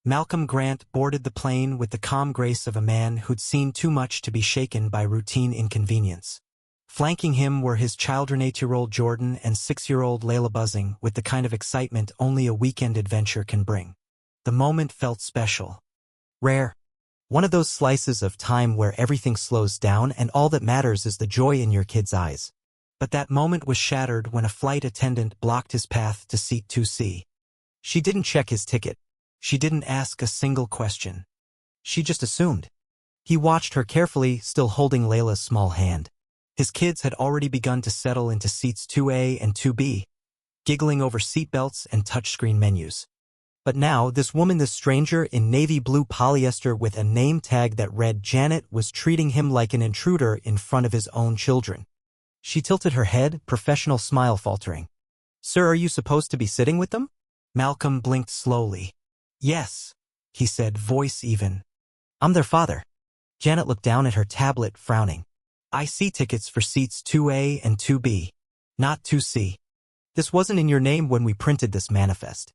Malcolm Grant boarded the plane with the calm grace of a man who'd seen too much to be shaken by routine inconvenience. Flanking him were his children 8-year-old Jordan and 6-year-old Layla, buzzing with the kind of excitement only a weekend adventure can bring. The moment felt special. Rare. One of those slices of time where everything slows down and all that matters is the joy in your kid's eyes. But that moment was shattered when a flight attendant blocked his path to seat 2C. She didn't check his ticket. She didn't ask a single question. She just assumed. He watched her carefully, still holding Layla's small hand. His kids had already begun to settle into seats 2A and 2B, giggling over seatbelts and touchscreen menus. But now, this woman, this stranger in navy blue polyester with a name tag that read Janet, was treating him like an intruder in front of his own children. She tilted her head, professional smile faltering. "Sir, are you supposed to be sitting with them?" Malcolm blinked slowly. "Yes," he said, voice even. "I'm their father." Janet looked down at her tablet, frowning. "I see tickets for seats 2A and 2B, not 2C. This wasn't in your name when we printed this manifest."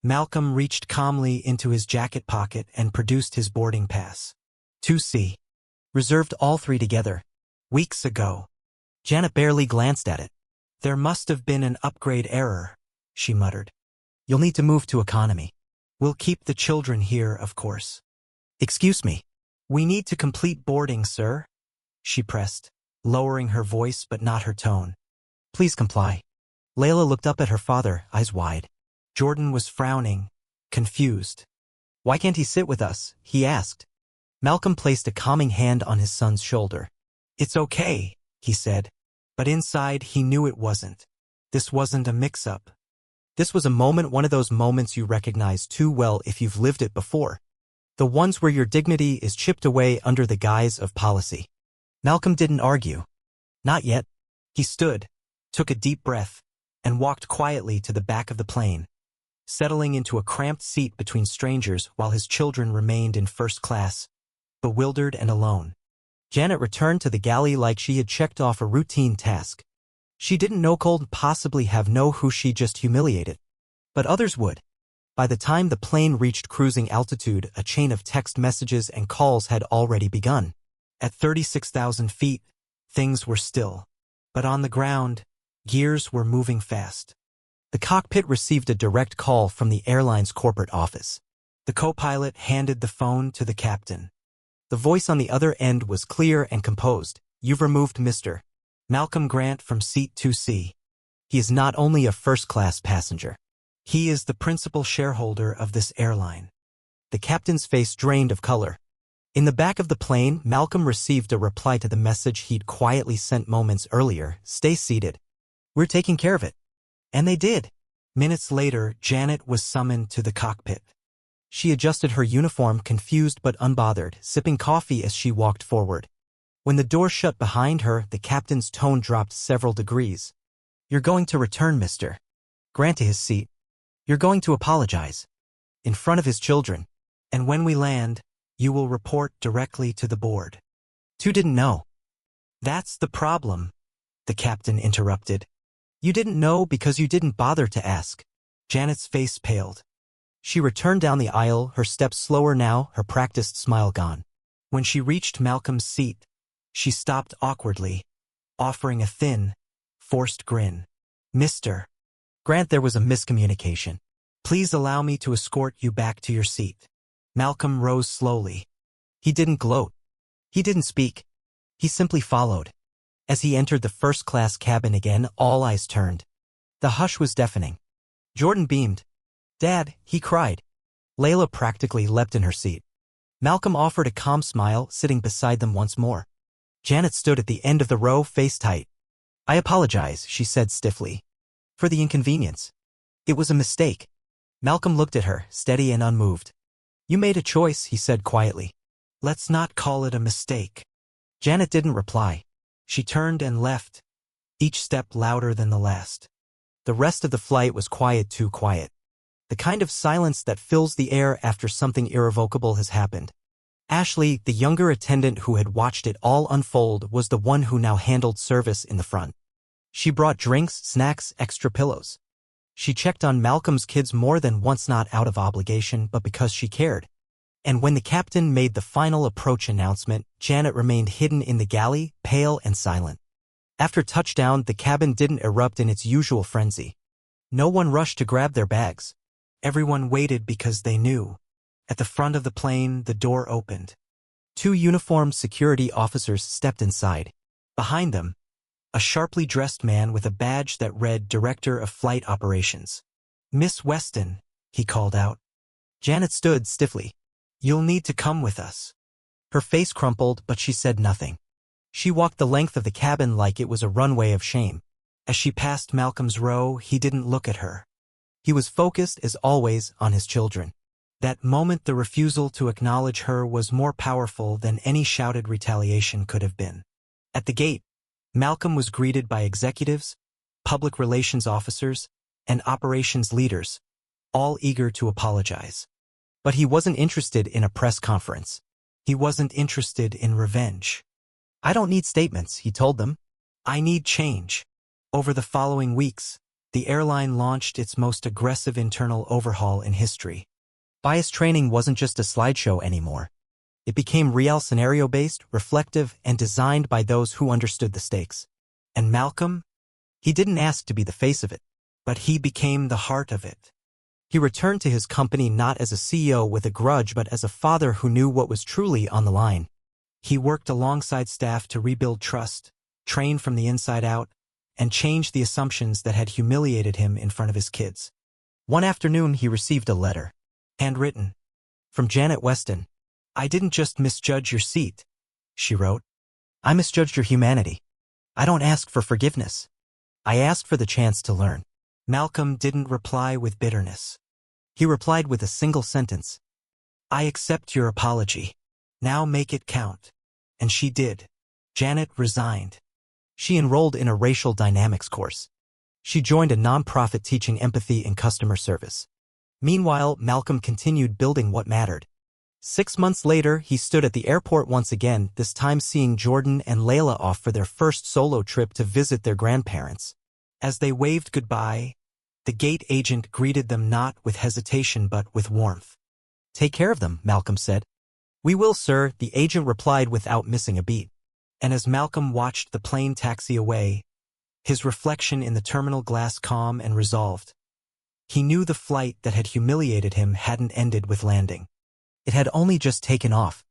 Malcolm reached calmly into his jacket pocket and produced his boarding pass. 2C. Reserved all three together. Weeks ago. Janet barely glanced at it. "There must have been an upgrade error," she muttered. "You'll need to move to economy. We'll keep the children here, of course." "Excuse me. We need to complete boarding, sir," she pressed, lowering her voice but not her tone. "Please comply." Layla looked up at her father, eyes wide. Jordan was frowning, confused. "Why can't he sit with us?" he asked. Malcolm placed a calming hand on his son's shoulder. "It's okay," he said. But inside he knew it wasn't. This wasn't a mix-up. This was a moment, one of those moments you recognize too well if you've lived it before. The ones where your dignity is chipped away under the guise of policy. Malcolm didn't argue. Not yet. He stood, took a deep breath, and walked quietly to the back of the plane, settling into a cramped seat between strangers while his children remained in first class, bewildered and alone. Janet returned to the galley like she had checked off a routine task. She didn't know could possibly have know who she just humiliated. But others would. By the time the plane reached cruising altitude, a chain of text messages and calls had already begun. At 36,000 feet, things were still. But on the ground, gears were moving fast. The cockpit received a direct call from the airline's corporate office. The co-pilot handed the phone to the captain. The voice on the other end was clear and composed. "You've removed Mr. Malcolm Grant from seat 2C. He is not only a first-class passenger. He is the principal shareholder of this airline." The captain's face drained of color. In the back of the plane, Malcolm received a reply to the message he'd quietly sent moments earlier. "Stay seated. We're taking care of it." And they did. Minutes later, Janet was summoned to the cockpit. She adjusted her uniform, confused but unbothered, sipping coffee as she walked forward. When the door shut behind her, the captain's tone dropped several degrees. "You're going to return Mr. Grant to his seat. You're going to apologize. In front of his children. And when we land, you will report directly to the board." Two didn't know. "That's the problem," the captain interrupted. "You didn't know because you didn't bother to ask." Janet's face paled. She returned down the aisle, her steps slower now, her practiced smile gone. When she reached Malcolm's seat, she stopped awkwardly, offering a thin, forced grin. "Mr. Grant, there was a miscommunication. Please allow me to escort you back to your seat." Malcolm rose slowly. He didn't gloat. He didn't speak. He simply followed. As he entered the first-class cabin again, all eyes turned. The hush was deafening. Jordan beamed. "Dad," he cried. Layla practically leapt in her seat. Malcolm offered a calm smile, sitting beside them once more. Janet stood at the end of the row, face tight. "I apologize," she said stiffly, "for the inconvenience. It was a mistake." Malcolm looked at her, steady and unmoved. "You made a choice," he said quietly. "Let's not call it a mistake." Janet didn't reply. She turned and left, each step louder than the last. The rest of the flight was quiet, too quiet. The kind of silence that fills the air after something irrevocable has happened. Ashley, the younger attendant who had watched it all unfold, was the one who now handled service in the front. She brought drinks, snacks, extra pillows. She checked on Malcolm's kids more than once, not out of obligation but because she cared. And when the captain made the final approach announcement, Janet remained hidden in the galley, pale and silent. After touchdown, the cabin didn't erupt in its usual frenzy. No one rushed to grab their bags. Everyone waited because they knew. At the front of the plane, the door opened. 2 uniformed security officers stepped inside. Behind them, a sharply dressed man with a badge that read Director of Flight Operations. "Miss Weston," he called out. Janet stood stiffly. "You'll need to come with us." Her face crumpled, but she said nothing. She walked the length of the cabin like it was a runway of shame. As she passed Malcolm's row, he didn't look at her. He was focused, as always, on his children. That moment, the refusal to acknowledge her was more powerful than any shouted retaliation could have been. At the gate, Malcolm was greeted by executives, public relations officers, and operations leaders, all eager to apologize. But he wasn't interested in a press conference. He wasn't interested in revenge. "I don't need statements," he told them. "I need change." Over the following weeks, the airline launched its most aggressive internal overhaul in history. Bias training wasn't just a slideshow anymore. It became real scenario-based, reflective, and designed by those who understood the stakes. And Malcolm? He didn't ask to be the face of it, but he became the heart of it. He returned to his company not as a CEO with a grudge but as a father who knew what was truly on the line. He worked alongside staff to rebuild trust, train from the inside out, and change the assumptions that had humiliated him in front of his kids. One afternoon he received a letter, handwritten, from Janet Weston. "I didn't just misjudge your seat," she wrote. "I misjudged your humanity. I don't ask for forgiveness. I ask for the chance to learn." Malcolm didn't reply with bitterness. He replied with a single sentence. "I accept your apology. Now make it count." And she did. Janet resigned. She enrolled in a racial dynamics course. She joined a nonprofit teaching empathy and customer service. Meanwhile, Malcolm continued building what mattered. 6 months later, he stood at the airport once again, this time seeing Jordan and Layla off for their first solo trip to visit their grandparents. As they waved goodbye, the gate agent greeted them not with hesitation but with warmth. "Take care of them," Malcolm said. "We will, sir," the agent replied without missing a beat. And as Malcolm watched the plane taxi away, his reflection in the terminal glass calm and resolved, he knew the flight that had humiliated him hadn't ended with landing. It had only just taken off.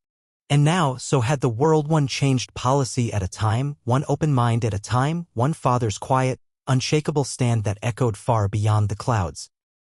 And now, so had the world, one changed policy at a time, one open mind at a time, one father's quiet, unshakable stand that echoed far beyond the clouds.